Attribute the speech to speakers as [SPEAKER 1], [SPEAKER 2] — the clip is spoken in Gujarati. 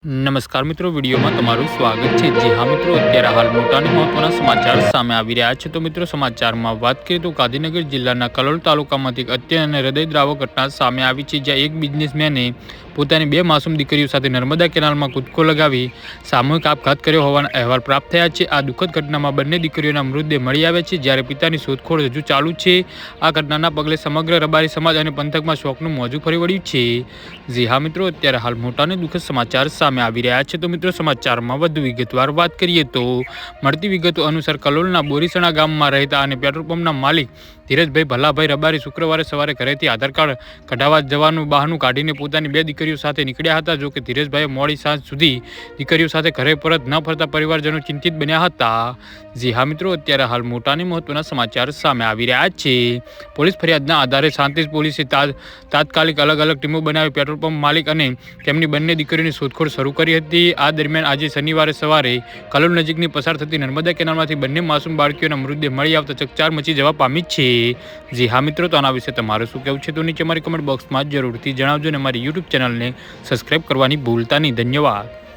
[SPEAKER 1] નમસ્કાર મિત્રો, વિડીયોમાં તમારું સ્વાગત છે। જી હા મિત્રો, અત્યારે હાલ મોટા અને મહત્વના સમાચાર સામે આવી રહ્યા છે। તો મિત્રો, સમાચારમાં વાત કરીએ તો ગાંધીનગર જિલ્લાના કલોલ તાલુકામાંથી એક અત્યંત અને હૃદયદ્રાવક ઘટના સામે આવી છે, જ્યાં એક બિઝનેસમેને પોતાની બે માસૂમ દીકરીઓ સાથે નર્મદા કેનાલમાં કૂદકો લગાવી સામૂહિક આપઘાત કર્યો હોવાના અહેવાલ પ્રાપ્ત થયા છે। આ દુઃખદ ઘટનામાં બંને દીકરીઓના મૃતદેહ મળી આવ્યા છે, જ્યારે પિતાની શોધખોળ હજુ ચાલુ છે। આ ઘટનાના પગલે સમગ્ર રબારી સમાજ અને પંથકમાં શોકનું મોજું ફરી વળ્યું છે। જી હા મિત્રો, અત્યારે હાલ મોટા અને દુઃખદ સમાચાર સામે આવી રહ્યા છે। તો મિત્રો, સમાચારમાં વધુ વિગતવાર વાત કરીએ તો મળતી વિગતો અનુસાર કલોલના બોરીસણા ગામમાં રહેતા અને પેટ્રોલ પંપના માલિક ધીરજભાઈ ભલાભાઈ રબારી શુક્રવારે સવારે ઘરેથી આધાર કાર્ડ કઢાવવા જવાનું બહાનું કાઢીને પોતાની બે દીકરીઓ સાથે નીકળ્યા હતા। જો કે ધીરજભાઈએ મોડી સાંજ સુધી દીકરીઓ સાથે ઘરે પરત ન ફરતા પરિવારજનો ચિંતિત બન્યા હતા। જી હા મિત્રો, અત્યારે હાલ મોટા અને મહત્વના સમાચાર સામે આવી રહ્યા છે। પોલીસ ફરિયાદના આધારે શાંતિજ પોલીસે તાત્કાલિક અલગ અલગ ટીમો બનાવી પેટ્રોલ પંપ માલિક અને તેમની બંને દીકરીઓની શોધખોળ શરૂ કરી હતી। આ દરમિયાન આજે શનિવારે સવારે કલોલ નજીકની પસાર થતી નર્મદા કેનાલમાંથી બંને માસૂમ બાળકીઓના મૃતદેહ મળી આવતા ચકચાર મચી જવા પામી છે। જી હા મિત્રો, તો આના વિશે તમારું શું કહેવું છે તો નીચે અમારી કમેન્ટ બોક્સમાં જરૂરથી જણાવજો અને અમારી યુટ્યુબ ચેનલને સબસ્ક્રાઈબ કરવાની ભૂલતા નહીં। ધન્યવાદ।